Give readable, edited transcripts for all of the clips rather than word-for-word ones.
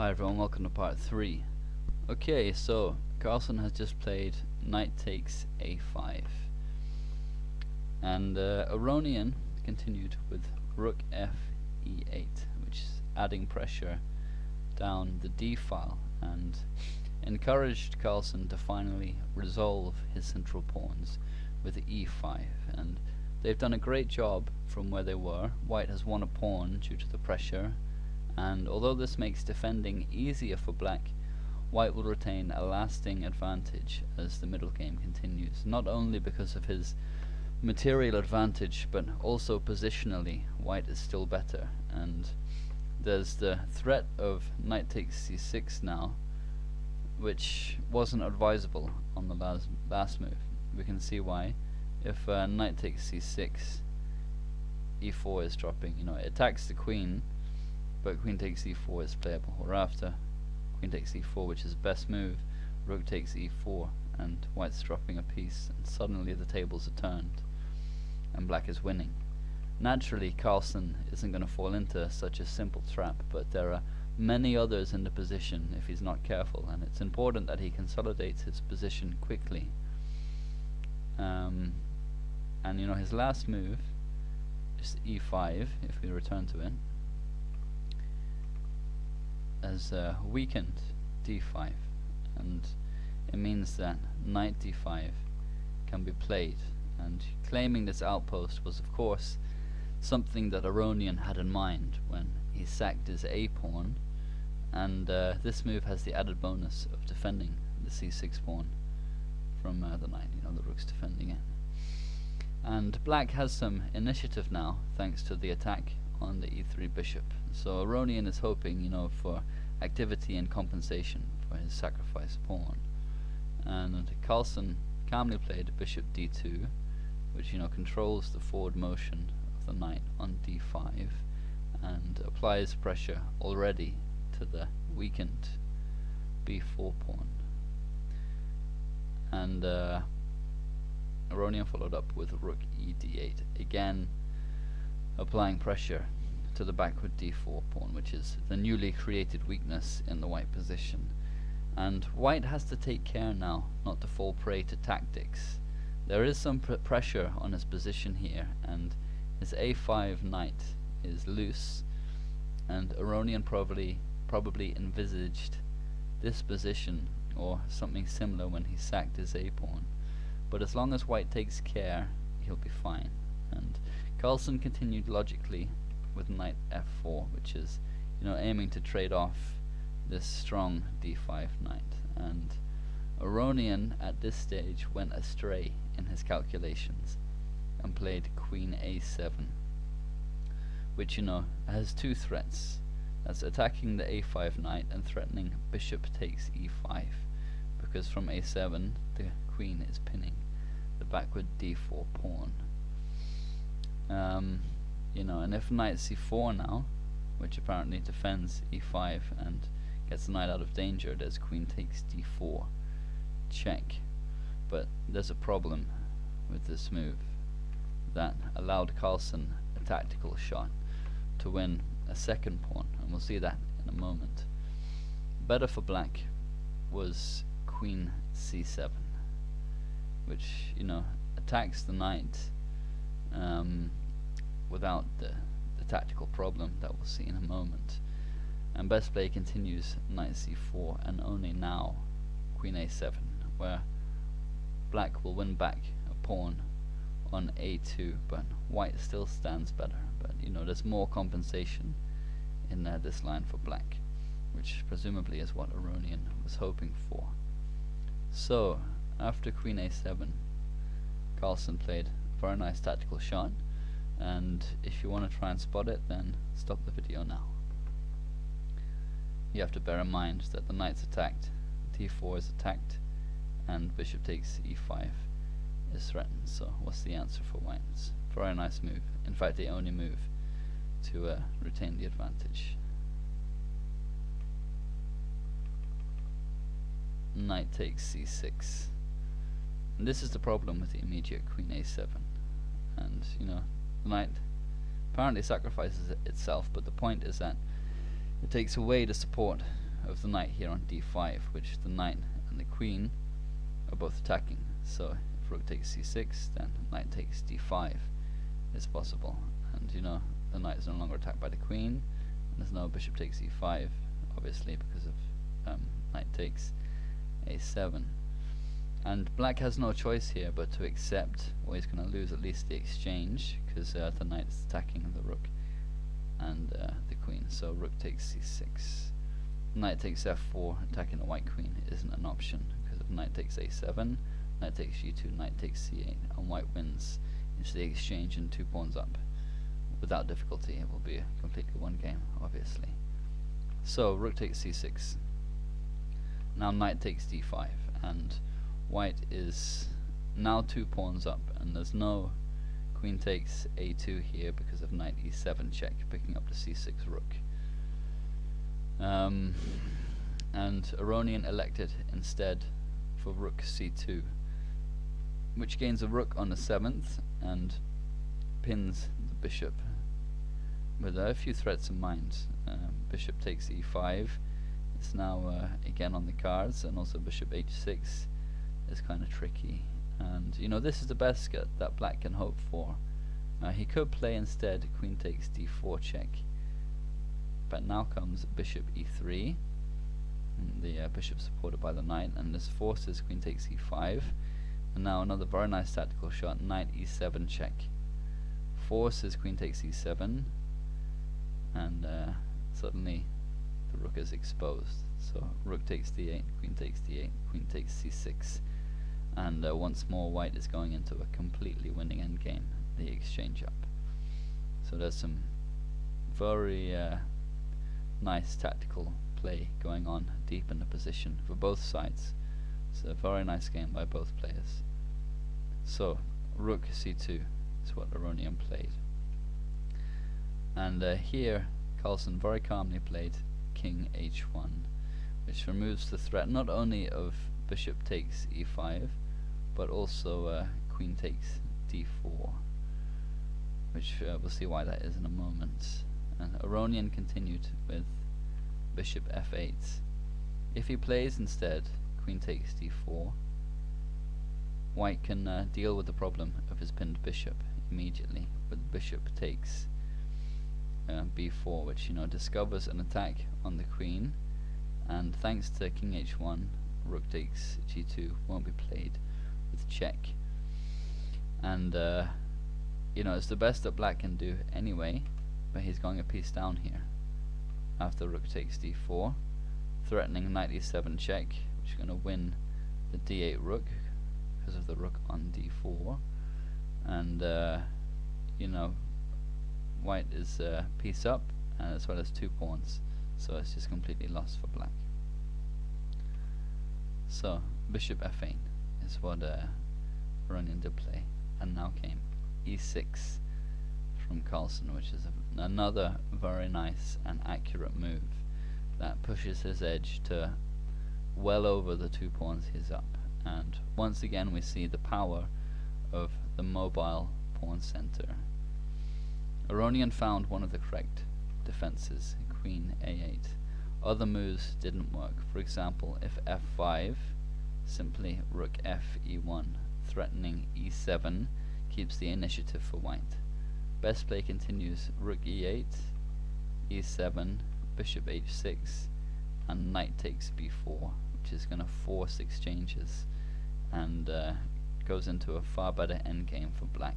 Hi everyone, welcome to part 3. Okay, so Carlsen has just played knight takes a5, and Aronian continued with rook f e8, which is adding pressure down the d file and encouraged Carlsen to finally resolve his central pawns with e5, and they've done a great job from where they were. White has won a pawn due to the pressure, and although this makes defending easier for black, white will retain a lasting advantage as the middle game continues, not only because of his material advantage but also positionally. White is still better, and there's the threat of knight takes c6 now, which wasn't advisable on the last move. We can see why. If knight takes c6, e4 is dropping. It attacks the queen, but queen takes e4 is playable. Or after queen takes e4, which is the best move, rook takes e4, and white's dropping a piece, and suddenly the tables are turned, and black is winning. Naturally, Carlsen isn't going to fall into such a simple trap, but there are many others in the position if he's not careful, and it's important that he consolidates his position quickly. And his last move is e5, if we return to it, has weakened d5, and it means that knight d5 can be played, and claiming this outpost was of course something that Aronian had in mind when he sacked his a pawn, and this move has the added bonus of defending the c6 pawn from the knight. The rook's defending it, and black has some initiative now thanks to the attack on the e3 bishop. So Aronian is hoping, for activity and compensation for his sacrificed pawn. And Carlsen calmly played bishop d2, which controls the forward motion of the knight on d5 and applies pressure already to the weakened b4 pawn. And Aronian followed up with rook e d8, again applying pressure to the backward d4 pawn, which is the newly created weakness in the white position. And white has to take care now not to fall prey to tactics. There is some pressure on his position here, and his a5 knight is loose, and Aronian probably envisaged this position or something similar when he sacked his a pawn. But as long as white takes care, he'll be fine. And Carlsen continued logically with knight f4, which is aiming to trade off this strong d5 knight. And Aronian at this stage went astray in his calculations and played queen a7, which has two threats. That's attacking the a5 knight and threatening bishop takes e5, because from a7 the queen is pinning the backward d4 pawn. And if knight c4 now, which apparently defends e5 and gets the knight out of danger, there's queen takes d4 check. But there's a problem with this move that allowed Carlsen a tactical shot to win a second pawn, and we'll see that in a moment. Better for black was queen c7, which attacks the knight without the tactical problem that we'll see in a moment. And best play continues knight c4, and only now queen a7, where black will win back a pawn on a2, but white still stands better. But there's more compensation in this line for black, which presumably is what Aronian was hoping for. So after queen a7, Carlsen played a very nice tactical shot, and if you want to try and spot it, then stop the video now. You have to bear in mind that the knight's attacked, d4 is attacked, and bishop takes e5 is threatened. So what's the answer for white? It's a very nice move, in fact the only move to retain the advantage. Knight takes c6, and this is the problem with the immediate queen a7. And the knight apparently sacrifices itself, but the point is that it takes away the support of the knight here on d5, which the knight and the queen are both attacking. So if rook takes c6, then knight takes d5 is possible, and you know the knight is no longer attacked by the queen, and there's no bishop takes e5, obviously, because of knight takes a7. And black has no choice here but to accept, or he's going to lose at least the exchange, because the knight is attacking the rook and the queen. So rook takes c6. Knight takes f4, attacking the white queen isn't an option, because if knight takes a7, knight takes g2, knight takes c8, and white wins into the exchange and 2 pawns up. Without difficulty, it will be a completely one game, obviously. So rook takes c6. Now knight takes d5, and white is now 2 pawns up, and there's no queen takes a2 here because of knight e7 check, picking up the c6 rook. And Aronian elected instead for rook c2, which gains a rook on the 7th and pins the bishop with a few threats in mind. Bishop takes e5 is now again on the cards, and also bishop h6 is kind of tricky. And you know, this is the best that black can hope for. He could play instead queen takes d4 check, but now comes bishop e3, and the bishop supported by the knight, and this forces queen takes e5, and now another very nice tactical shot, knight e7 check, forces queen takes e7, and suddenly the rook is exposed. So rook takes d8, queen takes d8, queen takes c6, and once more white is going into a completely winning endgame, the exchange up. So there's some very nice tactical play going on deep in the position for both sides. It's a very nice game by both players. So rook c2 is what Aronian played, and here Carlsen very calmly played king h1, which removes the threat not only of bishop takes e5, but also queen takes d4, which we'll see why that is in a moment. And Aronian continued with bishop f8. If he plays instead queen takes d4, white can deal with the problem of his pinned bishop immediately with bishop takes b4, which you know discovers an attack on the queen, and thanks to king h1, rook takes g2 won't be played with check. And you know, it's the best that black can do anyway, but he's going a piece down here after rook takes d4, threatening knight e7 check, which is going to win the d8 rook because of the rook on d4, and you know, white is piece up, and as well as 2 pawns, so it's just completely lost for black. So bishop f8 is what Aronian did play, and now came e6 from Carlsen, which is another very nice and accurate move that pushes his edge to well over the 2 pawns he's up. And once again we see the power of the mobile pawn center. Aronian found one of the correct defenses, queen a8. Other moves didn't work. For example, if f5, simply rook f e1, threatening e7, keeps the initiative for white. Best play continues rook e8, e7, bishop h6, and knight takes b4, which is going to force exchanges and goes into a far better endgame for black.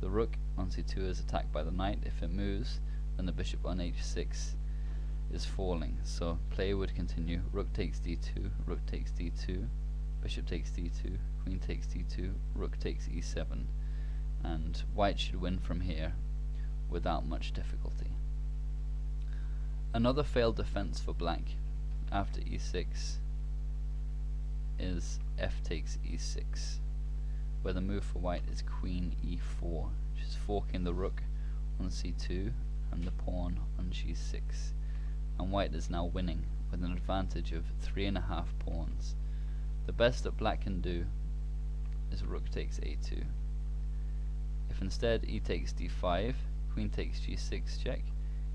The rook on c2 is attacked by the knight. If it moves, then the bishop on h6 is falling. So play would continue. Rook takes d2, rook takes d2, bishop takes d2, queen takes d2, rook takes e7, and white should win from here without much difficulty. Another failed defense for black after e6 is f takes e6, where the move for white is queen e4, which is forking the rook on c2 and the pawn on g6, and white is now winning with an advantage of 3.5 pawns. The best that black can do is rook takes a2. If instead e takes d5, queen takes g6 check,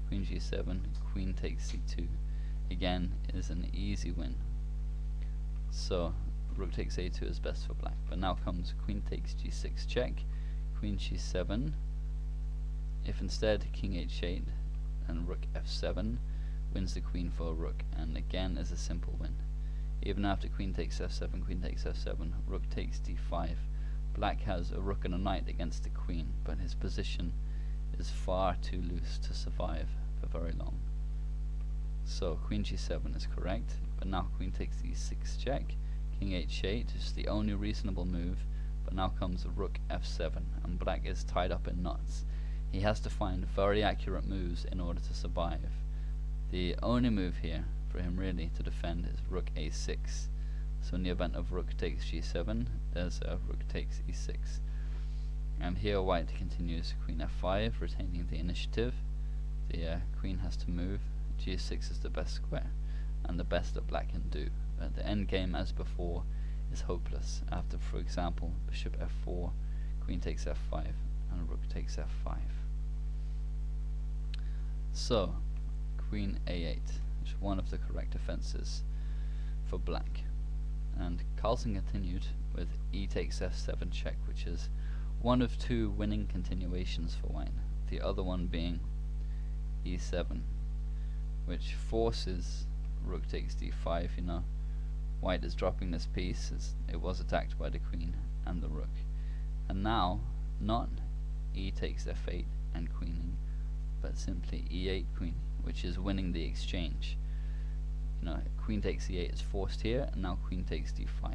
queen g7, queen takes c2, again is an easy win. So rook takes a2 is best for black. But now comes queen takes g6 check, queen g7. If instead king h8 and rook f7 wins the queen for a rook, and again is a simple win. Even after queen takes f7, queen takes f7, rook takes d5. Black has a rook and a knight against the queen, but his position is far too loose to survive for very long. So queen g7 is correct, but now queen takes e6 check, king h8 is the only reasonable move, but now comes rook f7, and black is tied up in knots. He has to find very accurate moves in order to survive. The only move here for him really to defend is rook a6. So in the event of rook takes g7, there's rook takes e6. And here white continues queen f5, retaining the initiative. The queen has to move. g6 is the best square, and the best that black can do. But the endgame, as before, is hopeless after, for example, bishop f4, queen takes f5, and rook takes f5. So, queen a8 is one of the correct defenses for black. And Carlsen continued with e takes f7 check, which is one of two winning continuations for white, the other one being e7, which forces rook takes d5. You know, white is dropping this piece as it was attacked by the queen and the rook. And now, not e takes f8 and queening, but simply e8 queening, which is winning the exchange. You know, queen takes e8 is forced here, and now queen takes d5.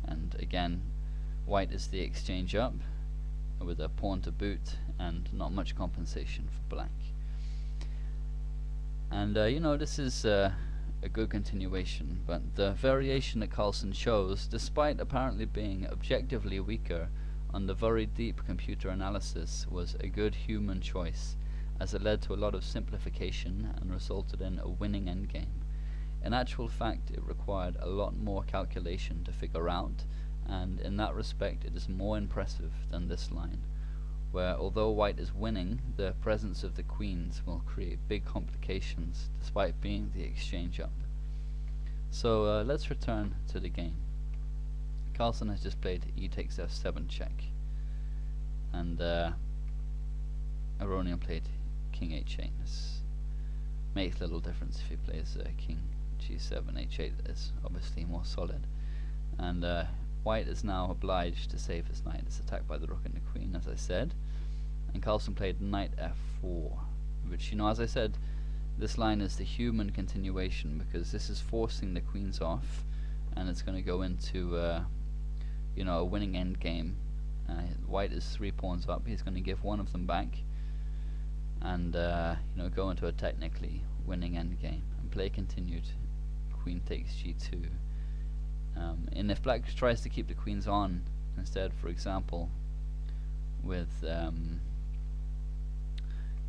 And again, white is the exchange up with a pawn to boot, and not much compensation for black. And you know, this is a good continuation, but the variation that Carlsen shows, despite apparently being objectively weaker on the very deep computer analysis, was a good human choice, as it led to a lot of simplification and resulted in a winning endgame. In actual fact, it required a lot more calculation to figure out, and in that respect it is more impressive than this line, where although white is winning, the presence of the queens will create big complications despite being the exchange up. So let's return to the game. Carlsen has just played e takes f7 check, and Aronian played king h8. This makes little difference if he plays king g7. h8 is obviously more solid, and white is now obliged to save his knight. It's attacked by the rook and the queen, as I said. And Carlsen played knight f4, which, you know, as I said, this line is the human continuation, because this is forcing the queens off, and it's going to go into you know, a winning endgame. White is 3 pawns up. He's going to give one of them back, and you know, go into a technically winning endgame. And play continued. Queen takes g2. And if black tries to keep the queens on instead, for example, with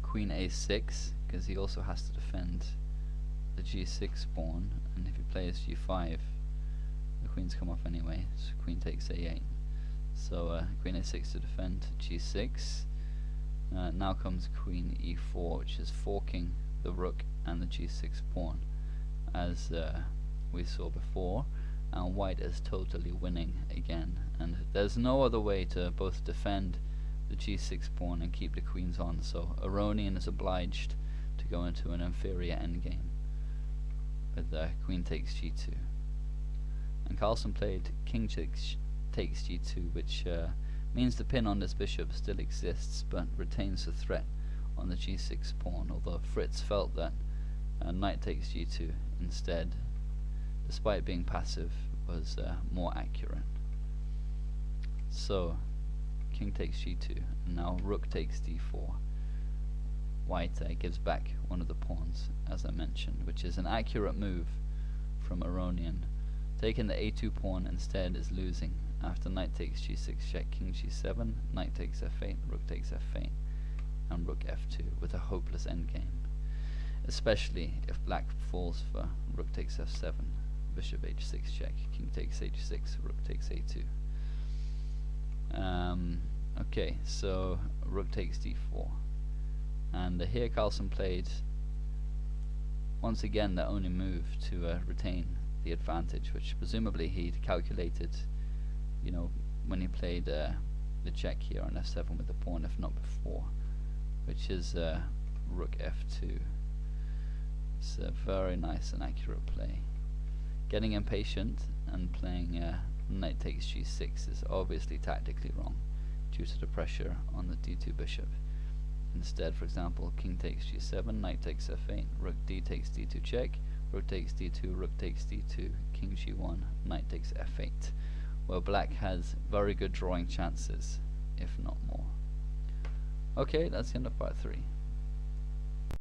queen a6, because he also has to defend the g6 pawn, and if he plays g5, the queens come off anyway, so queen takes a8. So queen a6 to defend g6. Now comes queen e4, which is forking the rook and the g6 pawn, as we saw before, and white is totally winning again. And there's no other way to both defend the g6 pawn and keep the queens on, so Aronian is obliged to go into an inferior endgame with queen takes g2. And Carlsen played king takes g2, which means the pin on this bishop still exists but retains the threat on the g6 pawn, although Fritz felt that knight takes g2 instead, despite being passive, was more accurate. So king takes g2, and now rook takes d4. White gives back one of the pawns, as I mentioned, which is an accurate move from Aronian. Taking the a2 pawn instead is losing. After knight takes g6 check, king g7, knight takes f8, rook takes f8, and rook f2, with a hopeless endgame, especially if black falls for rook takes f7, bishop h6 check, king takes h6, rook takes a2. Okay, so rook takes d4, and here Carlsen played once again the only move to retain the advantage, which presumably he'd calculated, you know, when he played the check here on f7 with the pawn, if not before, which is rook f2. It's a very nice and accurate play. Getting impatient and playing knight takes g6 is obviously tactically wrong due to the pressure on the d2 bishop. Instead, for example, king takes g7, knight takes f8, rook d takes d2 check, rook takes d2, rook takes d2, king g1, knight takes f8, where black has very good drawing chances, if not more. Okay, that's the end of part 3.